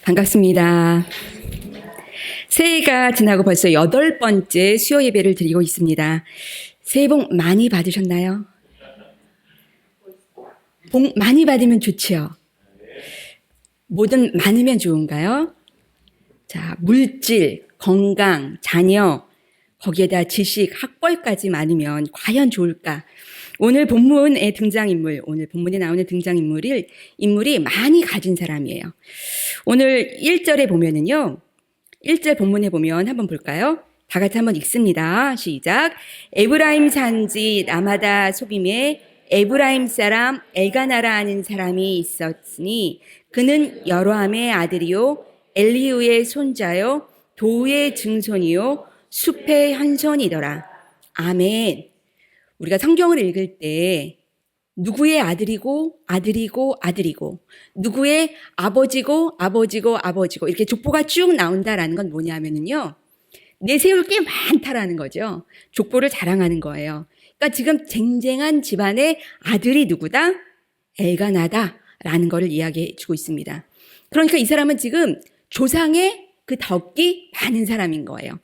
반갑습니다. 새해가 지나고 벌써 8번째 수요 예배를 드리고 있습니다. 새해 복 많이 받으셨나요? 복 많이 받으면 좋지요. 뭐든 많으면 좋은가요? 자, 물질, 건강, 자녀, 거기에다 지식, 학벌까지 많으면 과연 좋을까? 오늘 본문에 나오는 인물이 많이 가진 사람이에요. 오늘 1절에 보면은요, 1절 본문에 보면 한번 볼까요? 다 같이 한번 읽습니다. 시작. 에브라임 산지 라마다 소빔에 에브라임 사람 엘가나라 하는 사람이 있었으니 그는 여로함의 아들이요 엘리후의 손자요 도우의 증손이요 숲의 현손이더라. 아멘. 우리가 성경을 읽을 때 누구의 아들이고 누구의 아버지고 이렇게 족보가 쭉 나온다라는 건 뭐냐면요, 내세울 게 많다라는 거죠. 족보를 자랑하는 거예요. 그러니까 지금 쟁쟁한 집안의 아들이 누구다? 엘가나다라는 거를 이야기해 주고 있습니다. 그러니까 이 사람은 지금 조상의 그 덕이 많은 사람인 거예요.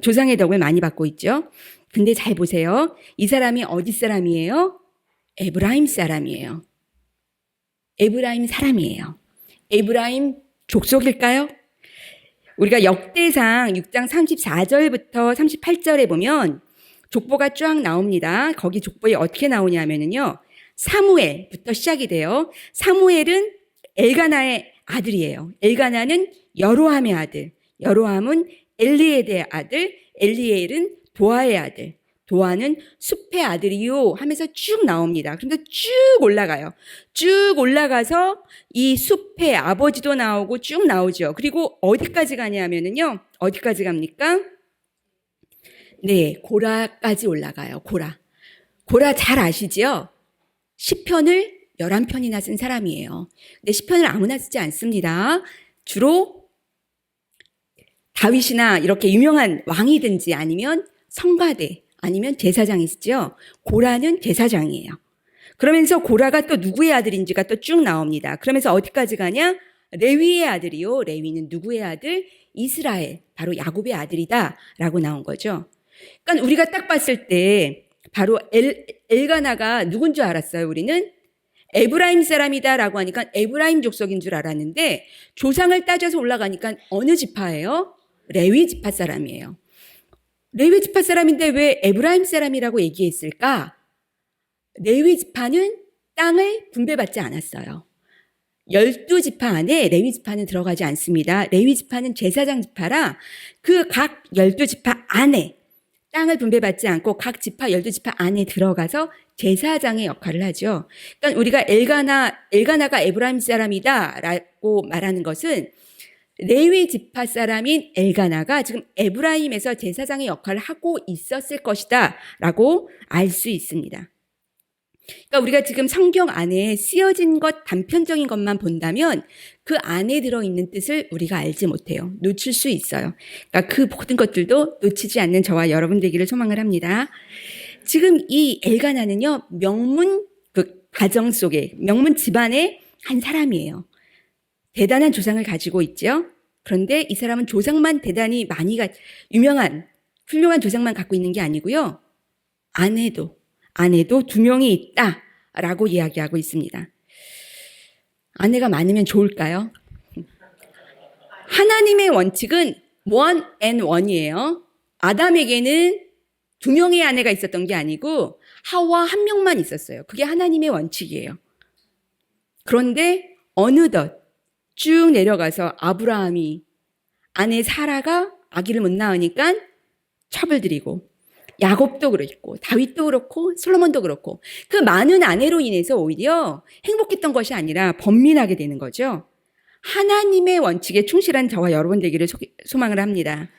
조상의 덕을 많이 받고 있죠. 근데 잘 보세요. 이 사람이 어디 사람이에요? 에브라임 사람이에요. 에브라임 사람이에요. 에브라임 족속일까요? 우리가 역대상 6장 34절부터 38절에 보면 족보가 쫙 나옵니다. 거기 족보에 어떻게 나오냐면요, 사무엘부터 시작이 돼요. 사무엘은 엘가나의 아들이에요. 엘가나는 여로함의 아들, 여로함은 엘리에드의 아들, 엘리엘은 도아의 아들, 도아는 숲의 아들이요 하면서 쭉 나옵니다. 그런데 쭉 올라가요. 쭉 올라가서 이 숲의 아버지도 나오고 쭉 나오죠. 그리고 어디까지 가냐면요, 어디까지 갑니까? 네, 고라까지 올라가요. 고라 잘 아시죠? 시편을 11편이나 쓴 사람이에요. 근데 시편을 아무나 쓰지 않습니다. 주로 다윗이나 이렇게 유명한 왕이든지 아니면 성가대 아니면 제사장이 쓰죠. 고라는 제사장이에요. 그러면서 고라가 또 누구의 아들인지가 또 쭉 나옵니다. 그러면서 어디까지 가냐? 레위의 아들이요. 레위는 누구의 아들? 이스라엘, 바로 야곱의 아들이다 라고 나온 거죠. 그러니까 우리가 딱 봤을 때 바로 엘가나가 누군 줄 알았어요. 우리는 에브라임 사람이다라고 하니까 에브라임 족속인 줄 알았는데 조상을 따져서 올라가니까 어느 지파예요? 레위 지파 사람이에요. 레위 지파 사람인데 왜 에브라임 사람이라고 얘기했을까? 레위 지파는 땅을 분배받지 않았어요. 12지파 안에 레위 지파는 들어가지 않습니다. 레위 지파는 제사장 지파라 그 각 12지파 안에 땅을 분배받지 않고 각 지파 12지파 안에 들어가서 제사장의 역할을 하죠. 그러니까 우리가 엘가나가 에브라임 사람이다라고 말하는 것은 레위 지파 사람인 엘가나가 지금 에브라임에서 제사장의 역할을 하고 있었을 것이다 라고 알 수 있습니다. 그러니까 우리가 지금 성경 안에 쓰여진 것, 단편적인 것만 본다면 그 안에 들어있는 뜻을 우리가 알지 못해요. 놓칠 수 있어요. 그러니까 그 모든 것들도 놓치지 않는 저와 여러분 되기를 소망을 합니다. 지금 이 엘가나는요, 명문 그 가정 속에, 명문 집안의 한 사람이에요. 대단한 조상을 가지고 있죠. 그런데 이 사람은 조상만 대단히 유명한 훌륭한 조상만 갖고 있는 게 아니고요, 아내도 2명이 있다라고 이야기하고 있습니다. 아내가 많으면 좋을까요? 하나님의 원칙은 one and one이에요. 아담에게는 2명의 아내가 있었던 게 아니고 하와 1명만 있었어요. 그게 하나님의 원칙이에요. 그런데 어느덧 쭉 내려가서 아브라함이 아내 사라가 아기를 못 낳으니까 첩을 들이고, 야곱도 그렇고 다윗도 그렇고 솔로몬도 그렇고 그 많은 아내로 인해서 오히려 행복했던 것이 아니라 번민하게 되는 거죠. 하나님의 원칙에 충실한 저와 여러분 되기를 소망을 합니다.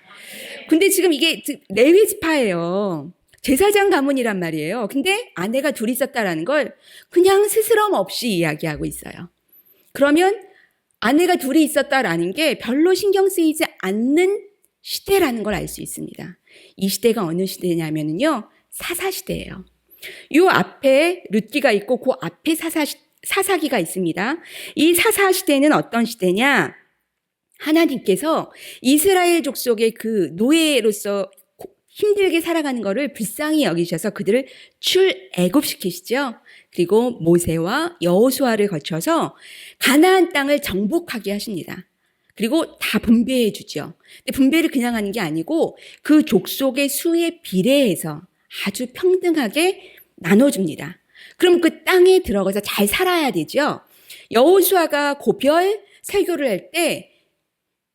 근데 지금 이게 레위 지파예요. 제사장 가문이란 말이에요. 근데 아내가 둘이 있었다라는 걸 그냥 스스럼 없이 이야기하고 있어요. 그러면 아내가 둘이 있었다라는 게 별로 신경 쓰이지 않는 시대라는 걸 알 수 있습니다. 이 시대가 어느 시대냐면요, 사사시대예요. 이 앞에 룻기가 있고 그 앞에 사사기가 있습니다. 이 사사시대는 어떤 시대냐? 하나님께서 이스라엘 족속의 그 노예로서 힘들게 살아가는 것을 불쌍히 여기셔서 그들을 출애굽시키시죠. 그리고 모세와 여호수아를 거쳐서 가나안 땅을 정복하게 하십니다. 그리고 다 분배해 주죠. 근데 분배를 그냥 하는 게 아니고 그 족속의 수에 비례해서 아주 평등하게 나눠줍니다. 그럼 그 땅에 들어가서 잘 살아야 되죠. 여호수아가 고별 설교를 할 때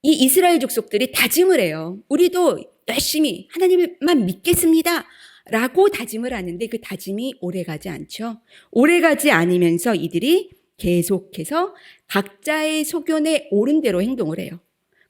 이 이스라엘 족속들이 다짐을 해요. 우리도 열심히 하나님만 믿겠습니다 라고 다짐을 하는데 그 다짐이 오래가지 않죠. 오래가지 않으면서 이들이 계속해서 각자의 소견에 옳은 대로 행동을 해요.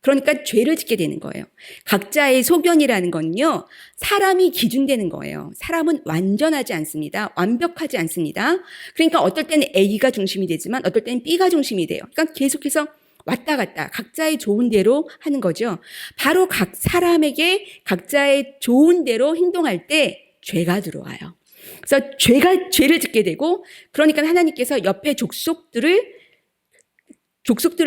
그러니까 죄를 짓게 되는 거예요. 각자의 소견이라는 건요, 사람이 기준되는 거예요. 사람은 완전하지 않습니다. 완벽하지 않습니다. 그러니까 어떨 때는 A가 중심이 되지만 어떨 때는 B가 중심이 돼요. 그러니까 계속해서 왔다 갔다 각자의 좋은 대로 하는 거죠. 바로 각 사람에게 각자의 좋은 대로 행동할 때 죄가 들어와요. 그래서 죄를 짓게 되고, 그러니까 하나님께서 옆에 족속들을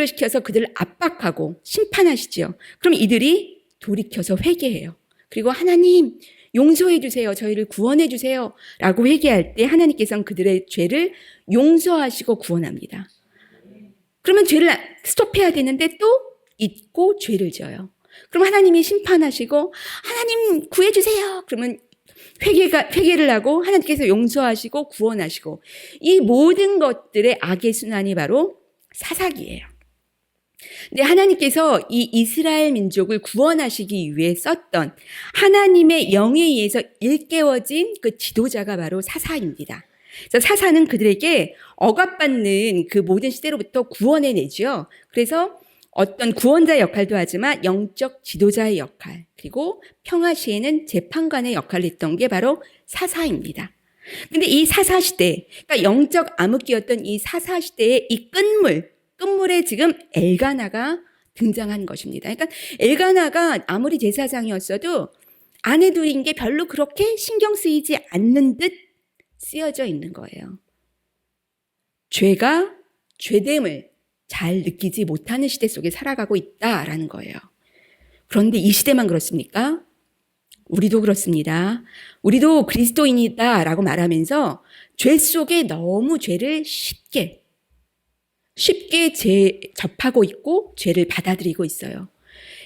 시켜서 그들을 압박하고 심판하시죠. 그럼 이들이 돌이켜서 회개해요. 그리고 하나님 용서해 주세요. 저희를 구원해 주세요. 라고 회개할 때 하나님께서는 그들의 죄를 용서하시고 구원합니다. 그러면 죄를 스톱해야 되는데 또 잊고 죄를 지어요. 그럼 하나님이 심판하시고 하나님 구해 주세요. 그러면 회개를 하고 하나님께서 용서하시고 구원하시고, 이 모든 것들의 악의 순환이 바로 사사기예요. 근데 하나님께서 이 이스라엘 민족을 구원하시기 위해 썼던 하나님의 영에 의해서 일깨워진 그 지도자가 바로 사사입니다. 그래서 사사는 그들에게 억압받는 그 모든 시대로부터 구원해내죠. 그래서 어떤 구원자 역할도 하지만 영적 지도자의 역할, 그리고 평화 시에는 재판관의 역할을 했던 게 바로 사사입니다. 근데 이 사사 시대, 그러니까 영적 암흑기였던 이 사사 시대의 이 끝물에 지금 엘가나가 등장한 것입니다. 그러니까 엘가나가 아무리 제사장이었어도 아내 둘인 게 별로 그렇게 신경 쓰이지 않는 듯 쓰여져 있는 거예요. 죄됨을 잘 느끼지 못하는 시대 속에 살아가고 있다라는 거예요. 그런데 이 시대만 그렇습니까? 우리도 그렇습니다. 우리도 그리스도인이다라고 말하면서 죄 속에 너무 죄를 쉽게 접하고 있고 죄를 받아들이고 있어요.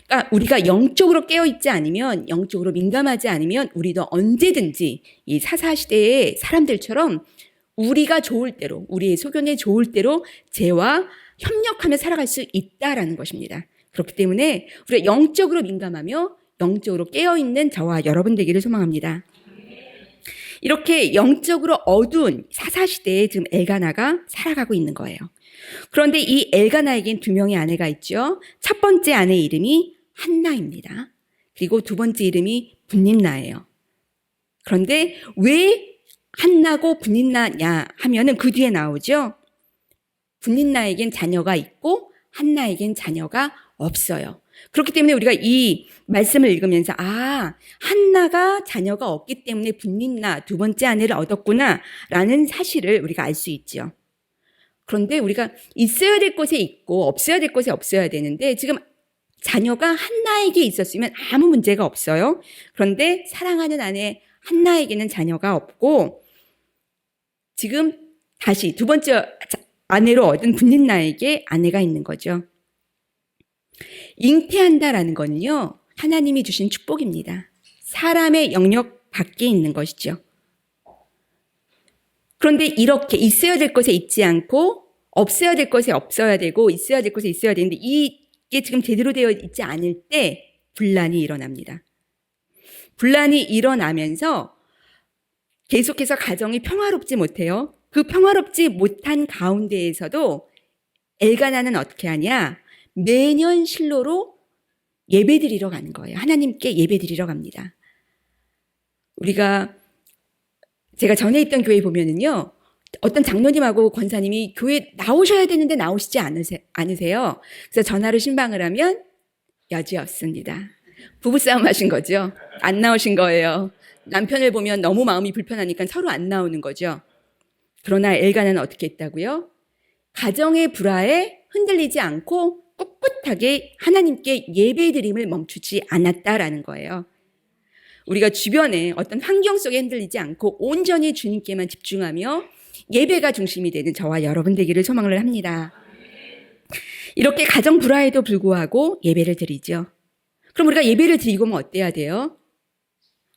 그러니까 우리가 영적으로 깨어있지 않으면, 영적으로 민감하지 않으면 우리도 언제든지 이 사사시대의 사람들처럼 우리가 좋을 대로, 우리의 소견에 좋을 대로 죄와 협력하며 살아갈 수 있다라는 것입니다. 그렇기 때문에 우리가 영적으로 민감하며 영적으로 깨어있는 저와 여러분 되기를 소망합니다. 이렇게 영적으로 어두운 사사시대에 지금 엘가나가 살아가고 있는 거예요. 그런데 이 엘가나에겐 두 명의 아내가 있죠. 첫 번째 아내 이름이 한나입니다. 그리고 두 번째 이름이 분닌나예요. 그런데 왜 한나고 분닌나냐 하면은 그 뒤에 나오죠. 분닌나에겐 자녀가 있고 한나에겐 자녀가 없어요. 그렇기 때문에 우리가 이 말씀을 읽으면서 한나가 자녀가 없기 때문에 분닌나 두 번째 아내를 얻었구나라는 사실을 우리가 알 수 있죠. 그런데 우리가 있어야 될 곳에 있고 없어야 될 곳에 없어야 되는데 지금 자녀가 한나에게 있었으면 아무 문제가 없어요. 그런데 사랑하는 아내 한나에게는 자녀가 없고 지금 다시 두 번째 아내로 얻은 분닌나에게 아내가 있는 거죠. 잉태한다라는 건요, 하나님이 주신 축복입니다. 사람의 영역 밖에 있는 것이죠. 그런데 이렇게 있어야 될 곳에 있지 않고 없어야 될 곳에 없어야 되고 있어야 될 곳에 있어야 되는데 이게 지금 제대로 되어 있지 않을 때 분란이 일어납니다. 분란이 일어나면서 계속해서 가정이 평화롭지 못해요. 그 평화롭지 못한 가운데에서도 엘가나는 어떻게 하냐? 매년 실로로 예배드리러 가는 거예요. 하나님께 예배드리러 갑니다. 제가 전에 있던 교회 보면은요, 어떤 장로님하고 권사님이 교회 나오셔야 되는데 나오시지 않으세요. 그래서 전화로 신방을 하면 여지없습니다. 부부싸움 하신 거죠. 안 나오신 거예요. 남편을 보면 너무 마음이 불편하니까 서로 안 나오는 거죠. 그러나 엘가나는 어떻게 했다고요? 가정의 불화에 흔들리지 않고 꿋꿋하게 하나님께 예배드림을 멈추지 않았다라는 거예요. 우리가 주변에 어떤 환경 속에 흔들리지 않고 온전히 주님께만 집중하며 예배가 중심이 되는 저와 여러분 되기를 소망을 합니다. 이렇게 가정 불화에도 불구하고 예배를 드리죠. 그럼 우리가 예배를 드리고 어때야 돼요?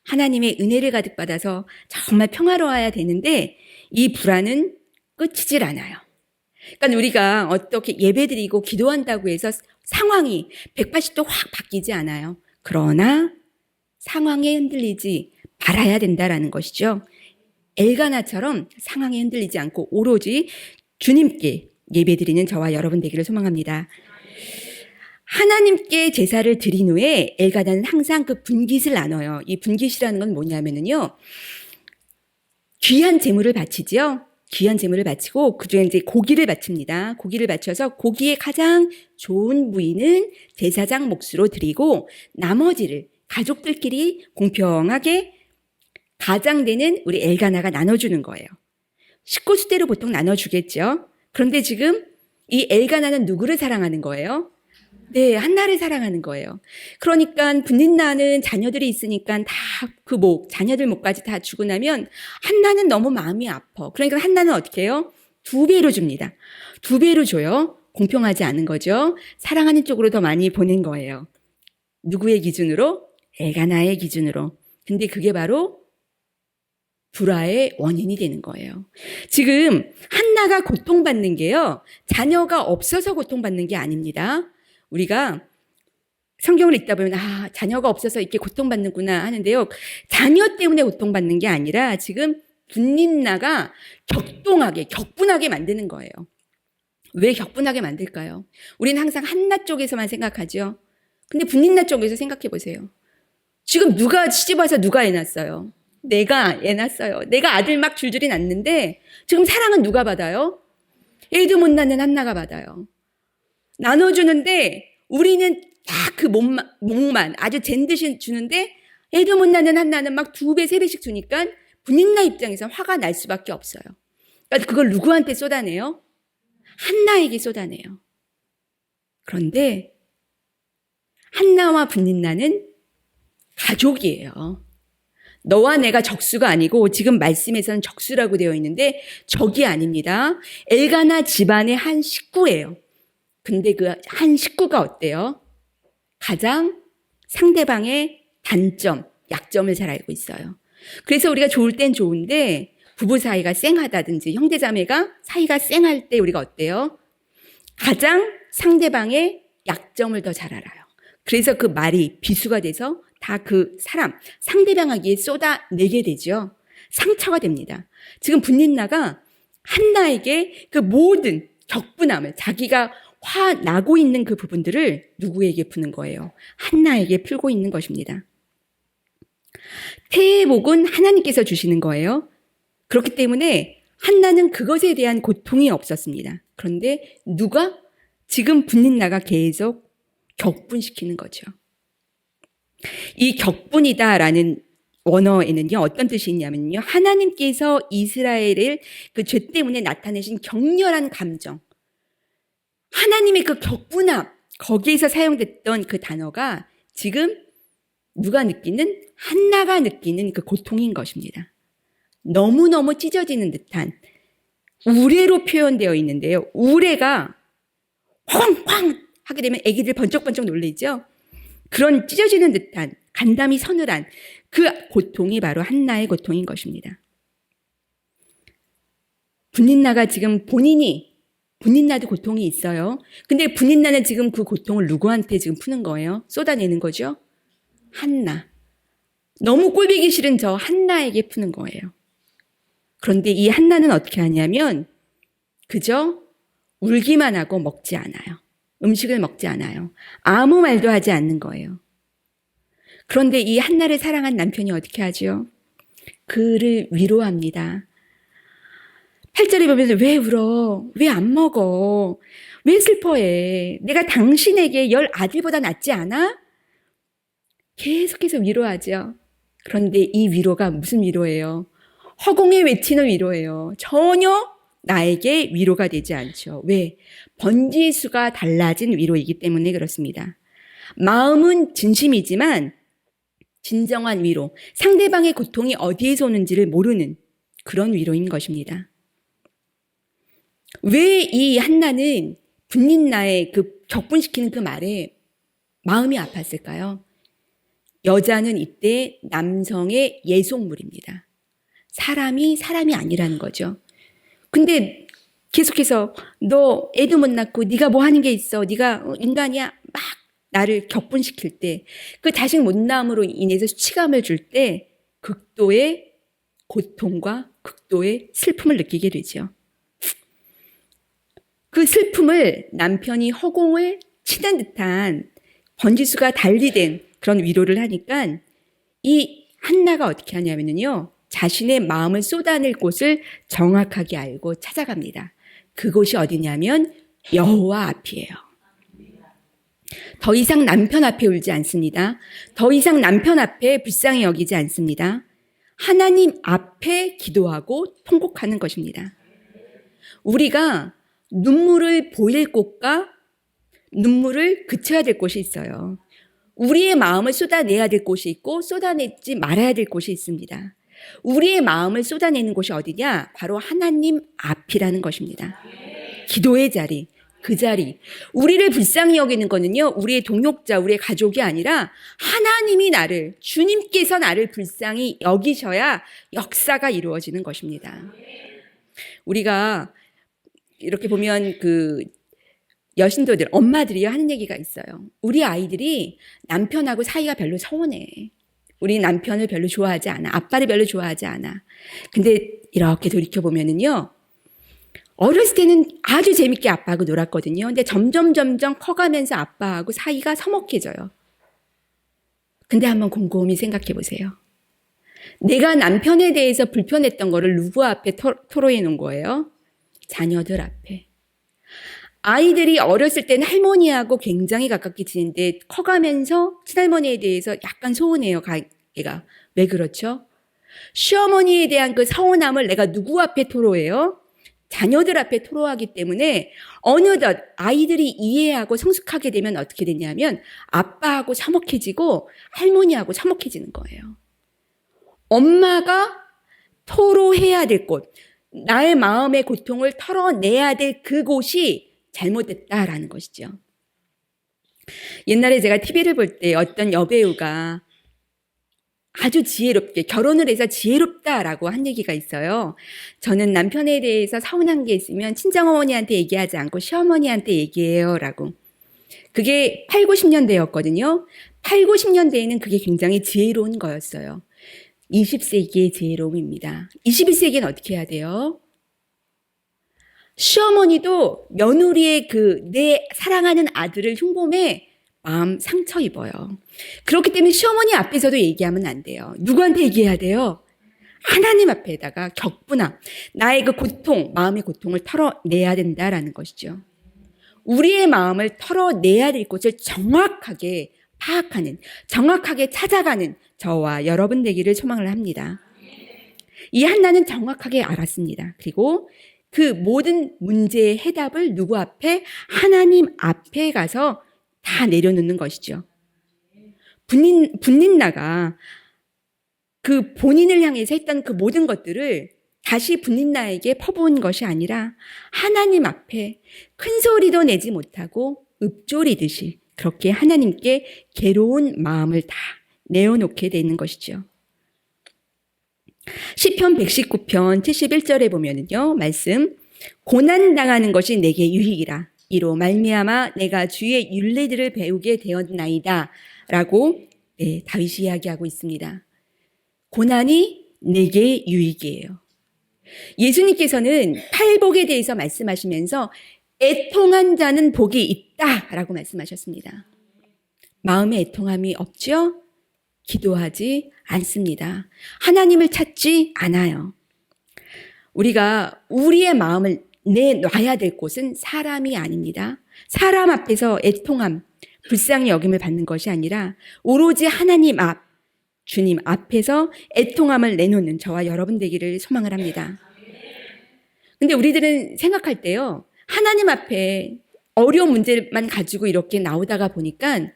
하나님의 은혜를 가득 받아서 정말 평화로워야 되는데 이 불화는 끝이질 않아요. 그러니까 우리가 어떻게 예배드리고 기도한다고 해서 상황이 180도 확 바뀌지 않아요. 그러나 상황에 흔들리지 말아야 된다라는 것이죠. 엘가나처럼 상황에 흔들리지 않고 오로지 주님께 예배드리는 저와 여러분 되기를 소망합니다. 하나님께 제사를 드린 후에 엘가나는 항상 그 분깃을 나눠요. 이 분깃이라는 건 뭐냐면요. 귀한 제물을 바치죠. 귀한 제물을 바치고 그중에 이제 고기를 바칩니다. 고기를 바쳐서 고기의 가장 좋은 부위는 제사장 몫으로 드리고 나머지를 가족들끼리 공평하게 가장되는 우리 엘가나가 나눠주는 거예요. 식구 수대로 보통 나눠주겠죠. 그런데 지금 이 엘가나는 누구를 사랑하는 거예요? 네, 한나를 사랑하는 거예요. 그러니까 분린나는 자녀들이 있으니까 다 자녀들 목까지 다 주고 나면 한나는 너무 마음이 아파. 그러니까 한나는 어떻게 해요? 2배로 줍니다. 2배로 줘요. 공평하지 않은 거죠. 사랑하는 쪽으로 더 많이 보낸 거예요. 누구의 기준으로? 엘가나의 기준으로. 근데 그게 바로 불화의 원인이 되는 거예요. 지금 한나가 고통받는 게요. 자녀가 없어서 고통받는 게 아닙니다. 우리가 성경을 읽다 보면 자녀가 없어서 이렇게 고통받는구나 하는데요. 자녀 때문에 고통받는 게 아니라 지금 분린나가 격분하게 만드는 거예요. 왜 격분하게 만들까요? 우리는 항상 한나 쪽에서만 생각하죠. 근데 분린나 쪽에서 생각해 보세요. 지금 누가 시집와서 누가 애 낳았어요? 내가 애 낳았어요. 내가 아들 막 줄줄이 낳는데 지금 사랑은 누가 받아요? 애도 못 낳는 한나가 받아요. 나눠주는데 우리는 딱 그 목만 아주 잰 듯이 주는데 애도 못 낳는 한나는 막 2배, 3배씩 주니까 분린나 입장에서 화가 날 수밖에 없어요. 그러니까 그걸 누구한테 쏟아내요? 한나에게 쏟아내요. 그런데 한나와 분린나는 가족이에요. 너와 내가 적수가 아니고 지금 말씀에서는 적수라고 되어 있는데 적이 아닙니다. 엘가나 집안의 한 식구예요. 근데 그 한 식구가 어때요? 가장 상대방의 단점, 약점을 잘 알고 있어요. 그래서 우리가 좋을 땐 좋은데 부부 사이가 쌩하다든지 형제자매가 사이가 쌩할 때 우리가 어때요? 가장 상대방의 약점을 더 잘 알아요. 그래서 그 말이 비수가 돼서 다 그 상대방에게 쏟아내게 되죠. 상처가 됩니다. 지금 분린나가 한나에게 그 모든 격분함을 자기가 화 나고 있는 그 부분들을 누구에게 푸는 거예요? 한나에게 풀고 있는 것입니다. 태의 복은 하나님께서 주시는 거예요. 그렇기 때문에 한나는 그것에 대한 고통이 없었습니다. 그런데 누가? 지금 분린나가 계속 격분시키는 거죠. 이 격분이다라는 원어에는요, 어떤 뜻이 있냐면요. 하나님께서 이스라엘을 그 죄 때문에 나타내신 격렬한 감정, 하나님의 그 격분함, 거기에서 사용됐던 그 단어가 지금 누가 느끼는? 한나가 느끼는 그 고통인 것입니다. 너무너무 찢어지는 듯한 우레로 표현되어 있는데요. 우레가 쾅쾅 하게 되면 애기들 번쩍번쩍 놀리죠. 그런 찢어지는 듯한 간담이 서늘한 그 고통이 바로 한나의 고통인 것입니다. 분린나가 지금 분린나도 고통이 있어요. 근데 분린나는 지금 그 고통을 누구한테 지금 푸는 거예요? 쏟아내는 거죠? 한나. 너무 꼴보기 싫은 저 한나에게 푸는 거예요. 그런데 이 한나는 어떻게 하냐면 그저 울기만 하고 먹지 않아요. 음식을 먹지 않아요. 아무 말도 하지 않는 거예요. 그런데 이 한나를 사랑한 남편이 어떻게 하죠? 그를 위로합니다. 8절에 보면 왜 울어? 왜 안 먹어? 왜 슬퍼해? 내가 당신에게 10 아들보다 낫지 않아? 계속해서 위로하죠. 그런데 이 위로가 무슨 위로예요? 허공에 외치는 위로예요. 전혀 나에게 위로가 되지 않죠. 왜? 번지수가 달라진 위로이기 때문에 그렇습니다. 마음은 진심이지만 진정한 위로, 상대방의 고통이 어디에서 오는지를 모르는 그런 위로인 것입니다. 왜 이 한나는 분린나의 그 격분시키는 그 말에 마음이 아팠을까요? 여자는 이때 남성의 예속물입니다. 사람이 아니라는 거죠. 근데 계속해서 너 애도 못 낳고 네가 뭐 하는 게 있어? 네가 인간이야? 막 나를 격분시킬 때, 그 자식 못 낳음으로 인해서 수치감을 줄 때 극도의 고통과 극도의 슬픔을 느끼게 되죠. 그 슬픔을 남편이 허공을 치는 듯한 번지수가 달리된 그런 위로를 하니까 이 한나가 어떻게 하냐면요, 자신의 마음을 쏟아낼 곳을 정확하게 알고 찾아갑니다. 그곳이 어디냐면 여호와 앞이에요. 더 이상 남편 앞에 울지 않습니다. 더 이상 남편 앞에 불쌍히 여기지 않습니다. 하나님 앞에 기도하고 통곡하는 것입니다. 우리가 눈물을 보일 곳과 눈물을 그쳐야 될 곳이 있어요. 우리의 마음을 쏟아내야 될 곳이 있고 쏟아내지 말아야 될 곳이 있습니다. 우리의 마음을 쏟아내는 곳이 어디냐? 바로 하나님 앞이라는 것입니다. 기도의 자리, 그 자리. 우리를 불쌍히 여기는 거는요, 우리의 동역자, 우리의 가족이 아니라 하나님이 나를, 주님께서 나를 불쌍히 여기셔야 역사가 이루어지는 것입니다. 우리가 이렇게 보면 그 여신도들, 엄마들이요 하는 얘기가 있어요. 우리 아이들이 남편하고 사이가 별로 서운해. 우리 남편을 별로 좋아하지 않아. 아빠를 별로 좋아하지 않아. 근데 이렇게 돌이켜보면은요, 어렸을 때는 아주 재밌게 아빠하고 놀았거든요. 근데 점점 커가면서 아빠하고 사이가 서먹해져요. 근데 한번 곰곰이 생각해 보세요. 내가 남편에 대해서 불편했던 거를 누구 앞에 토로해 놓은 거예요? 자녀들 앞에. 아이들이 어렸을 때는 할머니하고 굉장히 가깝게 지내는데 커가면서 친할머니에 대해서 약간 소원해요, 얘가. 왜 그렇죠? 시어머니에 대한 그 서운함을 내가 누구 앞에 토로해요? 자녀들 앞에 토로하기 때문에 어느덧 아이들이 이해하고 성숙하게 되면 어떻게 되냐면 아빠하고 서먹해지고 할머니하고 서먹해지는 거예요. 엄마가 토로해야 될 곳, 나의 마음의 고통을 털어내야 될 그곳이 잘못됐다라는 것이죠. 옛날에 제가 TV를 볼 때 어떤 여배우가 아주 지혜롭게 결혼을 해서 지혜롭다라고 한 얘기가 있어요. 저는 남편에 대해서 서운한 게 있으면 친정어머니한테 얘기하지 않고 시어머니한테 얘기해요 라고. 그게 8, 90년대였거든요. 8, 90년대에는 그게 굉장히 지혜로운 거였어요. 20세기의 지혜로움입니다. 21세기는 어떻게 해야 돼요? 시어머니도 며느리의 내 사랑하는 아들을 흉보매 마음 상처 입어요. 그렇기 때문에 시어머니 앞에서도 얘기하면 안 돼요. 누구한테 얘기해야 돼요? 하나님 앞에다가 격분함, 나의 그 고통, 마음의 고통을 털어내야 된다라는 것이죠. 우리의 마음을 털어내야 될 곳을 정확하게 파악하는, 정확하게 찾아가는 저와 여러분 되기를 소망을 합니다. 이 한나는 정확하게 알았습니다. 그리고 그 모든 문제의 해답을 누구 앞에? 하나님 앞에 가서 다 내려놓는 것이죠. 분린나가 그 본인을 향해서 했던 그 모든 것들을 다시 분린나에게 퍼부은 것이 아니라 하나님 앞에 큰 소리도 내지 못하고 읊조리듯이 그렇게 하나님께 괴로운 마음을 다 내어놓게 되는 것이죠. 시편 119편 71절에 보면은요, 말씀, 고난당하는 것이 내게 유익이라. 이로 말미암아 내가 주의 율례들을 배우게 되었나이다. 라고 다윗이 이야기하고 있습니다. 고난이 내게 유익이에요. 예수님께서는 팔복에 대해서 말씀하시면서 애통한 자는 복이 있다. 라고 말씀하셨습니다. 마음에 애통함이 없죠? 기도하지 않습니다. 하나님을 찾지 않아요. 우리가 우리의 마음을 내놔야 될 곳은 사람이 아닙니다. 사람 앞에서 애통함, 불쌍히 여김을 받는 것이 아니라 오로지 하나님 앞, 주님 앞에서 애통함을 내놓는 저와 여러분 되기를 소망을 합니다. 근데 우리들은 생각할 때요, 하나님 앞에 어려운 문제만 가지고 이렇게 나오다가 보니까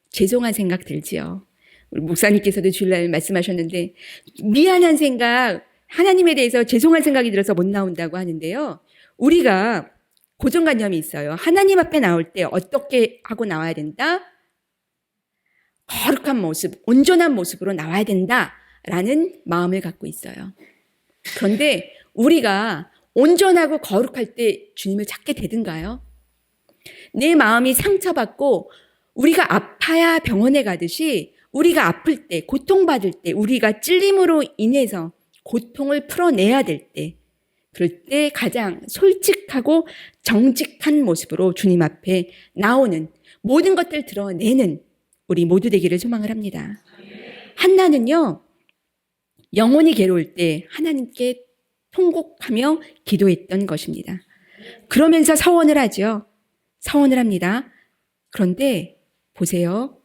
죄송한 생각 들지요. 우리 목사님께서도 주일날 말씀하셨는데 미안한 생각, 하나님에 대해서 죄송한 생각이 들어서 못 나온다고 하는데요. 우리가 고정관념이 있어요. 하나님 앞에 나올 때 어떻게 하고 나와야 된다? 거룩한 모습, 온전한 모습으로 나와야 된다라는 마음을 갖고 있어요. 그런데 우리가 온전하고 거룩할 때 주님을 찾게 되든가요? 내 마음이 상처받고 우리가 아파야 병원에 가듯이 우리가 아플 때, 고통받을 때, 우리가 찔림으로 인해서 고통을 풀어내야 될 때, 그럴 때 가장 솔직하고 정직한 모습으로 주님 앞에 나오는 모든 것들 드러내는 우리 모두 되기를 소망을 합니다. 한나는요, 영혼이 괴로울 때 하나님께 통곡하며 기도했던 것입니다. 그러면서 서원을 하죠. 서원을 합니다. 그런데 보세요.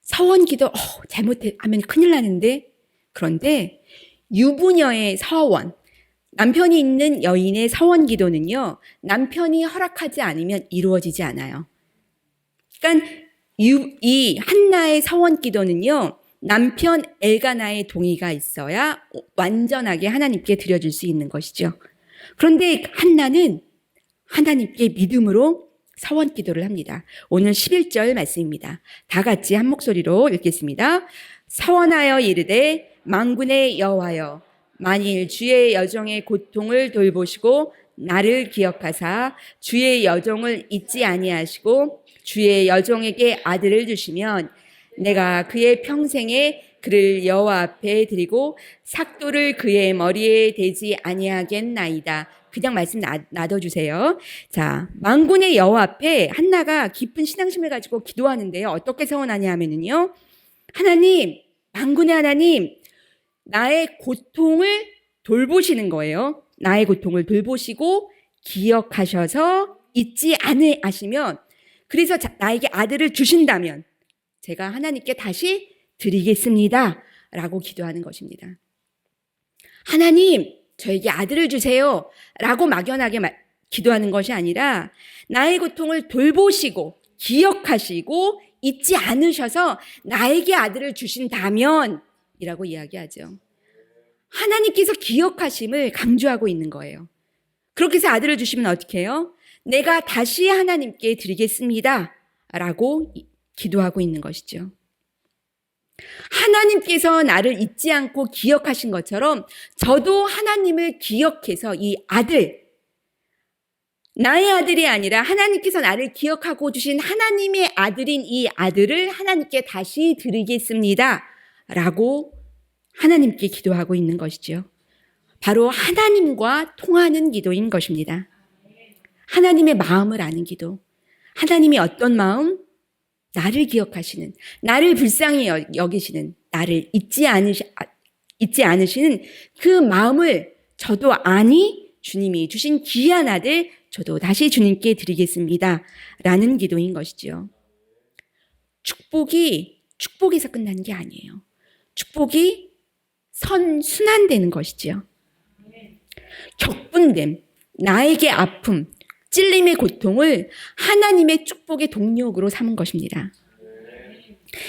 서원 기도 잘못하면 큰일 나는데, 그런데 유부녀의 서원, 남편이 있는 여인의 서원 기도는요, 남편이 허락하지 않으면 이루어지지 않아요. 그러니까 이 한나의 서원 기도는요, 남편 엘가나의 동의가 있어야 완전하게 하나님께 드려줄 수 있는 것이죠. 그런데 한나는 하나님께 믿음으로 서원 기도를 합니다. 오늘 11절 말씀입니다. 다 같이 한 목소리로 읽겠습니다. 서원하여 이르되 만군의 여호와여, 만일 주의 여종의 고통을 돌보시고 나를 기억하사 주의 여종을 잊지 아니하시고 주의 여종에게 아들을 주시면 내가 그의 평생에 그를 여호와 앞에 드리고 삭도를 그의 머리에 대지 아니하겠나이다. 그냥 말씀 놔둬주세요. 자, 만군의 여호와 앞에 한나가 깊은 신앙심을 가지고 기도하는데요. 어떻게 서원하냐 하면은요, 하나님, 만군의 하나님, 나의 고통을 돌보시는 거예요. 나의 고통을 돌보시고 기억하셔서 잊지 아니하시면, 그래서 나에게 아들을 주신다면 제가 하나님께 다시 드리겠습니다 라고 기도하는 것입니다. 하나님, 저에게 아들을 주세요 라고 막연하게 기도하는 것이 아니라 나의 고통을 돌보시고 기억하시고 잊지 않으셔서 나에게 아들을 주신다면 이라고 이야기하죠. 하나님께서 기억하심을 강조하고 있는 거예요. 그렇게 해서 아들을 주시면 어떻게 해요? 내가 다시 하나님께 드리겠습니다 라고 기도하고 있는 것이죠. 하나님께서 나를 잊지 않고 기억하신 것처럼 저도 하나님을 기억해서 이 아들, 나의 아들이 아니라 하나님께서 나를 기억하고 주신 하나님의 아들인 이 아들을 하나님께 다시 드리겠습니다 라고 하나님께 기도하고 있는 것이죠. 바로 하나님과 통하는 기도인 것입니다. 하나님의 마음을 아는 기도. 하나님이 어떤 마음? 나를 기억하시는, 나를 불쌍히 여기시는, 나를 잊지 않으시는 그 마음을 저도 아니 주님이 주신 귀한 아들 저도 다시 주님께 드리겠습니다 라는 기도인 것이죠. 축복이 축복에서 끝나는 게 아니에요. 축복이 선순환되는 것이죠. 격분됨, 나에게 아픔, 찔림의 고통을 하나님의 축복의 동력으로 삼은 것입니다.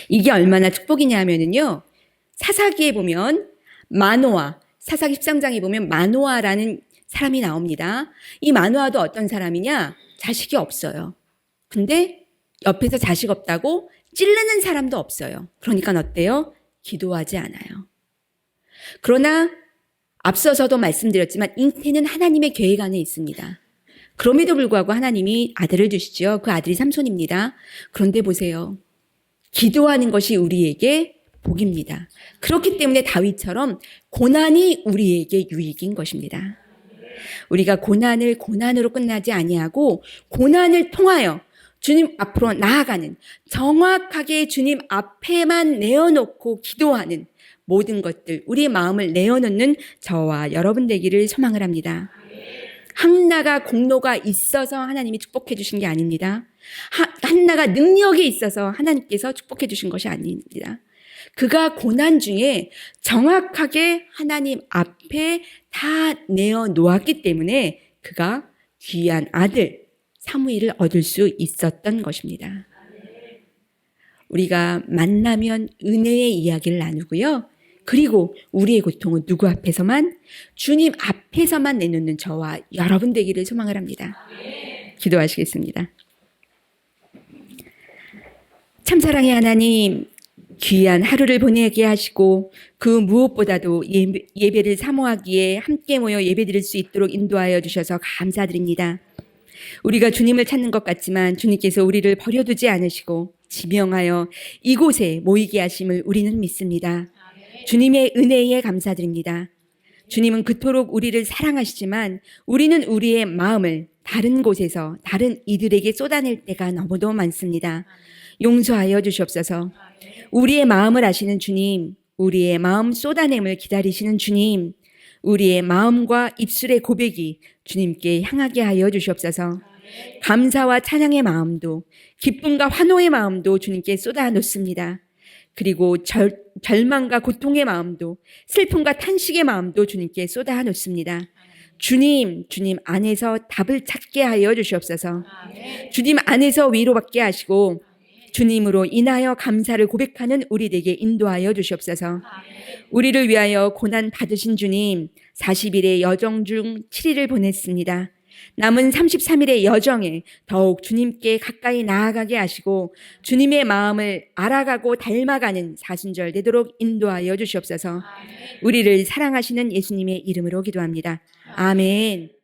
이게 얼마나 축복이냐면요, 사사기에 보면 마노아, 사사기 13장에 보면 마노아라는 사람이 나옵니다. 이 마노아도 어떤 사람이냐? 자식이 없어요. 근데 옆에서 자식 없다고 찔르는 사람도 없어요. 그러니까 어때요? 기도하지 않아요. 그러나 앞서서도 말씀드렸지만 잉태는 하나님의 계획 안에 있습니다. 그럼에도 불구하고 하나님이 아들을 주시죠. 그 아들이 삼손입니다. 그런데 보세요. 기도하는 것이 우리에게 복입니다. 그렇기 때문에 다윗처럼 고난이 우리에게 유익인 것입니다. 우리가 고난을 고난으로 끝나지 아니하고 고난을 통하여 주님 앞으로 나아가는, 정확하게 주님 앞에만 내어놓고 기도하는 모든 것들, 우리의 마음을 내어놓는 저와 여러분 되기를 소망을 합니다. 한나가 공로가 있어서 하나님이 축복해 주신 게 아닙니다. 한나가 능력이 있어서 하나님께서 축복해 주신 것이 아닙니다. 그가 고난 중에 정확하게 하나님 앞에 다 내어놓았기 때문에 그가 귀한 아들 사무엘을 얻을 수 있었던 것입니다. 우리가 만나면 은혜의 이야기를 나누고요. 그리고 우리의 고통은 누구 앞에서만? 주님 앞에서만 내놓는 저와 여러분 되기를 소망을 합니다. 기도하시겠습니다. 참사랑의 하나님, 귀한 하루를 보내게 하시고 그 무엇보다도 예배를 사모하기에 함께 모여 예배드릴 수 있도록 인도하여 주셔서 감사드립니다. 우리가 주님을 찾는 것 같지만 주님께서 우리를 버려두지 않으시고 지명하여 이곳에 모이게 하심을 우리는 믿습니다. 주님의 은혜에 감사드립니다. 주님은 그토록 우리를 사랑하시지만 우리는 우리의 마음을 다른 곳에서 다른 이들에게 쏟아낼 때가 너무도 많습니다. 용서하여 주시옵소서. 우리의 마음을 아시는 주님, 우리의 마음 쏟아냄을 기다리시는 주님, 우리의 마음과 입술의 고백이 주님께 향하게 하여 주시옵소서. 감사와 찬양의 마음도 기쁨과 환호의 마음도 주님께 쏟아 놓습니다. 그리고 절망과 고통의 마음도 슬픔과 탄식의 마음도 주님께 쏟아 놓습니다. 주님 안에서 답을 찾게 하여 주시옵소서. 주님 안에서 위로받게 하시고 주님으로 인하여 감사를 고백하는 우리에게 인도하여 주시옵소서. 우리를 위하여 고난 받으신 주님, 40일의 여정 중 7일을 보냈습니다. 남은 33일의 여정에 더욱 주님께 가까이 나아가게 하시고 주님의 마음을 알아가고 닮아가는 사순절 되도록 인도하여 주시옵소서. 우리를 사랑하시는 예수님의 이름으로 기도합니다. 아멘.